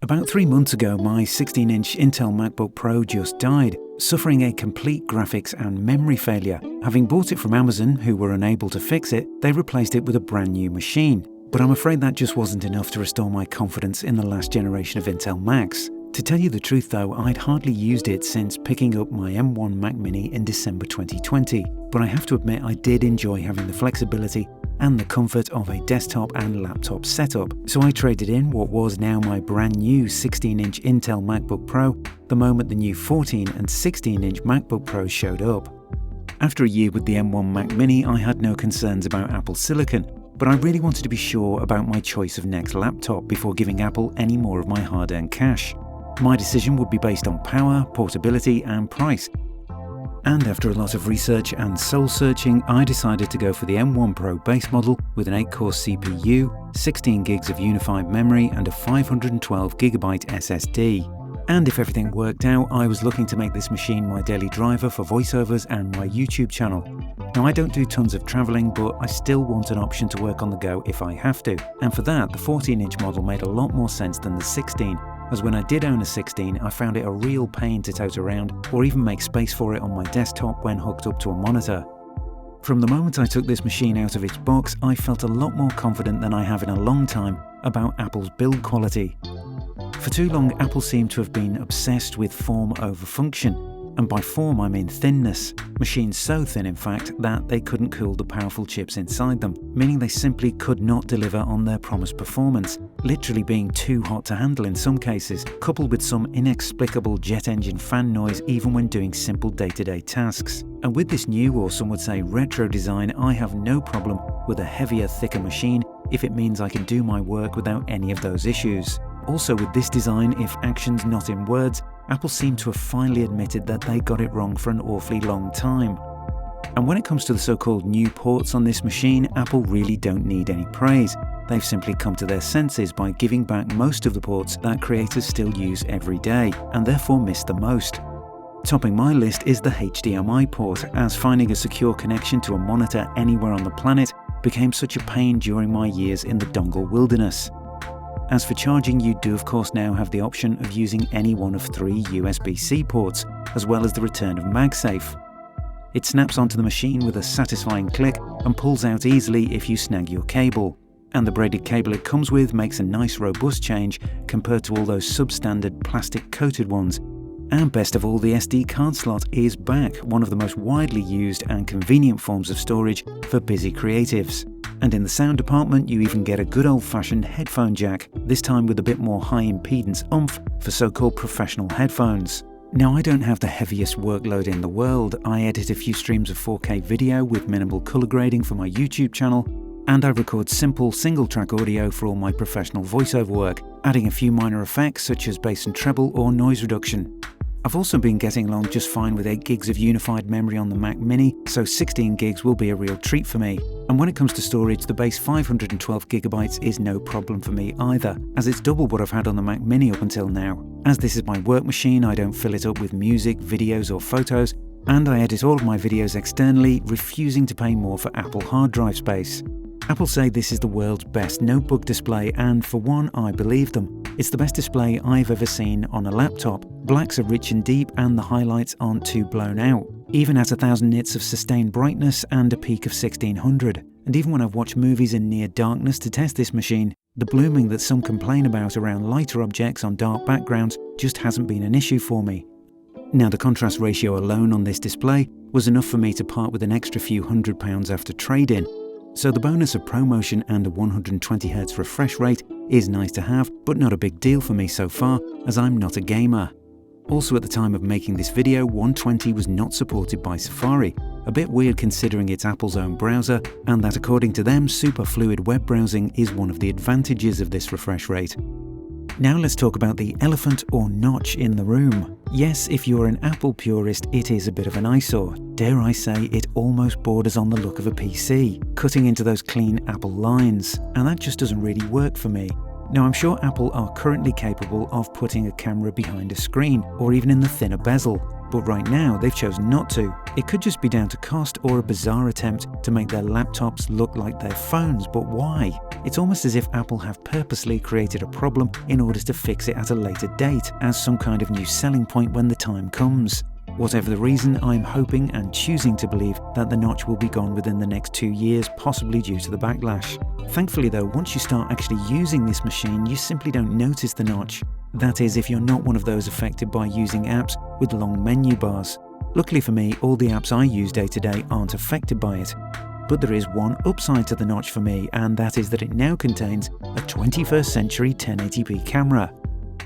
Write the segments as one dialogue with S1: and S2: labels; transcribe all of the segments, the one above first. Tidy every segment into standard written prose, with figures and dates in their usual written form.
S1: About 3 months ago, my 16-inch Intel MacBook Pro just died, suffering a complete graphics and memory failure. Having bought it from Amazon, who were unable to fix it, they replaced it with a brand new machine. But I'm afraid that just wasn't enough to restore my confidence in the last generation of Intel Macs. To tell you the truth though, I'd hardly used it since picking up my M1 Mac Mini in December 2020. But I have to admit I did enjoy having the flexibility and the comfort of a desktop and laptop setup. So I traded in what was now my brand new 16-inch Intel MacBook Pro the moment the new 14 and 16-inch MacBook Pros showed up. After a year with the M1 Mac Mini, I had no concerns about Apple Silicon, but I really wanted to be sure about my choice of next laptop before giving Apple any more of my hard-earned cash. My decision would be based on power, portability and price. And after a lot of research and soul-searching, I decided to go for the M1 Pro base model with an 8-core CPU, 16 gigs of unified memory and a 512GB SSD. And if everything worked out, I was looking to make this machine my daily driver for voiceovers and my YouTube channel. Now I don't do tons of travelling, but I still want an option to work on the go if I have to. And for that, the 14-inch model made a lot more sense than the 16. As when I did own a 16, I found it a real pain to tote around or even make space for it on my desktop when hooked up to a monitor. From the moment I took this machine out of its box, I felt a lot more confident than I have in a long time about Apple's build quality. For too long, Apple seemed to have been obsessed with form over function. And by form I mean thinness. Machines so thin in fact that they couldn't cool the powerful chips inside them, meaning they simply could not deliver on their promised performance, literally being too hot to handle in some cases, coupled with some inexplicable jet engine fan noise even when doing simple day-to-day tasks. And with this new, or some would say retro design, I have no problem with a heavier, thicker machine if it means I can do my work without any of those issues. Also with this design, if actions not in words, Apple seemed to have finally admitted that they got it wrong for an awfully long time. And when it comes to the so-called new ports on this machine, Apple really don't need any praise. They've simply come to their senses by giving back most of the ports that creators still use every day, and therefore miss the most. Topping my list is the HDMI port, as finding a secure connection to a monitor anywhere on the planet became such a pain during my years in the dongle wilderness. As for charging, you do of course now have the option of using any one of 3 USB-C ports, as well as the return of MagSafe. It snaps onto the machine with a satisfying click and pulls out easily if you snag your cable. And the braided cable it comes with makes a nice robust change compared to all those substandard plastic-coated ones. And best of all, the SD card slot is back, one of the most widely used and convenient forms of storage for busy creatives. And in the sound department, you even get a good old-fashioned headphone jack, this time with a bit more high-impedance oomph for so-called professional headphones. Now, I don't have the heaviest workload in the world. I edit a few streams of 4K video with minimal color grading for my YouTube channel, and I record simple single-track audio for all my professional voiceover work, adding a few minor effects such as bass and treble or noise reduction. I've also been getting along just fine with 8 gigs of unified memory on the Mac Mini, so 16 gigs will be a real treat for me. And when it comes to storage, the base 512GB is no problem for me either, as it's double what I've had on the Mac Mini up until now. As this is my work machine, I don't fill it up with music, videos or photos, and I edit all of my videos externally, refusing to pay more for Apple hard drive space. Apple say this is the world's best notebook display, and for one, I believe them. It's the best display I've ever seen on a laptop. Blacks are rich and deep and the highlights aren't too blown out, even at 1000 nits of sustained brightness and a peak of 1600. And even when I've watched movies in near darkness to test this machine, the blooming that some complain about around lighter objects on dark backgrounds just hasn't been an issue for me. Now, the contrast ratio alone on this display was enough for me to part with an extra few £100 after trade-in. So the bonus of ProMotion and a 120Hz refresh rate is nice to have, but not a big deal for me so far, as I'm not a gamer. Also, at the time of making this video, 120 was not supported by Safari, a bit weird considering it's Apple's own browser, and that according to them, super fluid web browsing is one of the advantages of this refresh rate. Now let's talk about the elephant or notch in the room. Yes, if you're an Apple purist, it is a bit of an eyesore. Dare I say, it almost borders on the look of a PC, cutting into those clean Apple lines, and that just doesn't really work for me. Now, I'm sure Apple are currently capable of putting a camera behind a screen, or even in the thinner bezel, but right now they've chosen not to. It could just be down to cost or a bizarre attempt to make their laptops look like their phones, but why? It's almost as if Apple have purposely created a problem in order to fix it at a later date, as some kind of new selling point when the time comes. Whatever the reason, I'm hoping and choosing to believe that the notch will be gone within the next 2 years, possibly due to the backlash. Thankfully though, once you start actually using this machine, you simply don't notice the notch. That is, if you're not one of those affected by using apps with long menu bars. Luckily for me, all the apps I use day to day aren't affected by it. But there is one upside to the notch for me, and that is that it now contains a 21st century 1080p camera.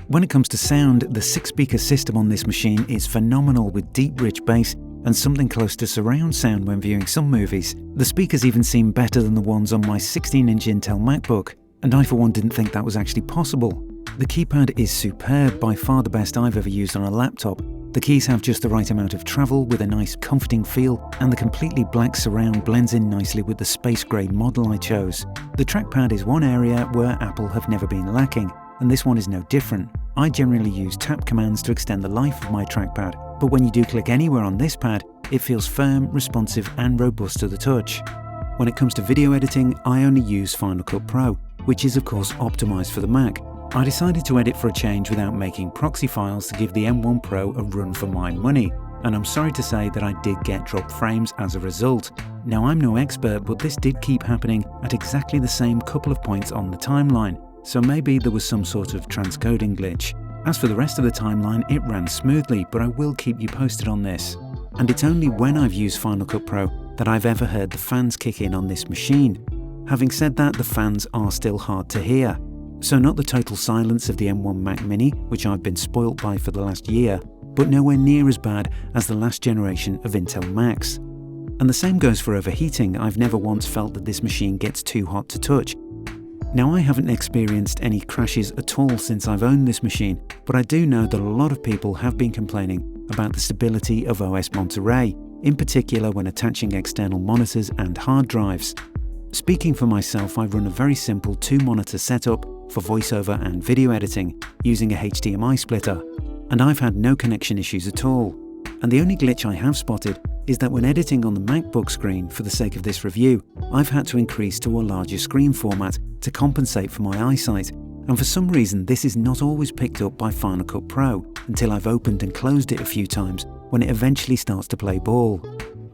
S1: When it comes to sound, the 6-speaker system on this machine is phenomenal, with deep rich bass and something close to surround sound when viewing some movies. The speakers even seem better than the ones on my 16-inch Intel MacBook, and I for one didn't think that was actually possible. The keypad is superb, by far the best I've ever used on a laptop. The keys have just the right amount of travel with a nice comforting feel, and the completely black surround blends in nicely with the space grey model I chose. The trackpad is one area where Apple have never been lacking, and this one is no different. I generally use tap commands to extend the life of my trackpad, but when you do click anywhere on this pad, it feels firm, responsive and robust to the touch. When it comes to video editing, I only use Final Cut Pro, which is of course optimised for the Mac. I decided to edit for a change without making proxy files to give the M1 Pro a run for my money, and I'm sorry to say that I did get dropped frames as a result. Now, I'm no expert, but this did keep happening at exactly the same couple of points on the timeline, so maybe there was some sort of transcoding glitch. As for the rest of the timeline, it ran smoothly, but I will keep you posted on this. And it's only when I've used Final Cut Pro that I've ever heard the fans kick in on this machine. Having said that, the fans are still hard to hear. So not the total silence of the M1 Mac Mini, which I've been spoilt by for the last year, but nowhere near as bad as the last generation of Intel Macs. And the same goes for overheating. I've never once felt that this machine gets too hot to touch. Now, I haven't experienced any crashes at all since I've owned this machine, but I do know that a lot of people have been complaining about the stability of OS Monterey, in particular when attaching external monitors and hard drives. Speaking for myself, I run a very simple 2-monitor setup for voiceover and video editing using a HDMI splitter, and I've had no connection issues at all. And the only glitch I have spotted is that when editing on the MacBook screen for the sake of this review, I've had to increase to a larger screen format to compensate for my eyesight, and for some reason this is not always picked up by Final Cut Pro until I've opened and closed it a few times when it eventually starts to play ball.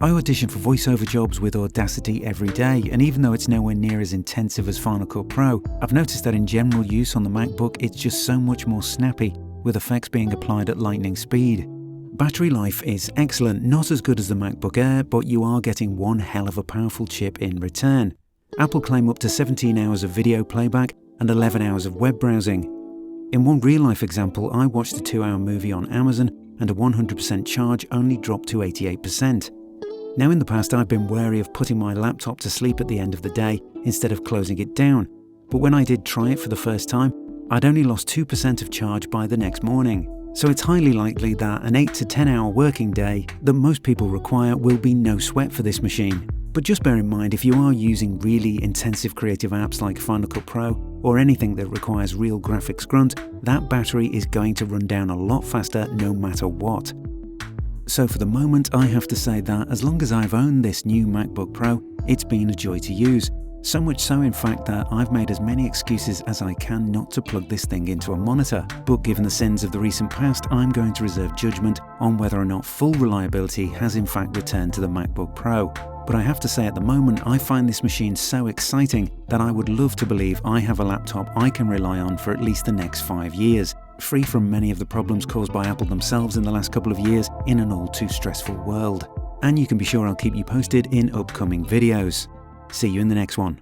S1: I audition for voiceover jobs with Audacity every day, and even though it's nowhere near as intensive as Final Cut Pro, I've noticed that in general use on the MacBook it's just so much more snappy, with effects being applied at lightning speed. Battery life is excellent, not as good as the MacBook Air, but you are getting one hell of a powerful chip in return. Apple claim up to 17 hours of video playback and 11 hours of web browsing. In one real-life example, I watched a 2-hour movie on Amazon and a 100% charge only dropped to 88%. Now, in the past I've been wary of putting my laptop to sleep at the end of the day instead of closing it down, but when I did try it for the first time, I'd only lost 2% of charge by the next morning. So it's highly likely that an 8 to 10 hour working day that most people require will be no sweat for this machine. But just bear in mind, if you are using really intensive creative apps like Final Cut Pro or anything that requires real graphics grunt, that battery is going to run down a lot faster no matter what. So for the moment, I have to say that as long as I've owned this new MacBook Pro, it's been a joy to use. So much so, in fact, that I've made as many excuses as I can not to plug this thing into a monitor. But given the sins of the recent past, I'm going to reserve judgment on whether or not full reliability has in fact returned to the MacBook Pro. But I have to say, at the moment, I find this machine so exciting that I would love to believe I have a laptop I can rely on for at least the next 5 years, free from many of the problems caused by Apple themselves in the last couple of years in an all too stressful world. And you can be sure I'll keep you posted in upcoming videos. See you in the next one.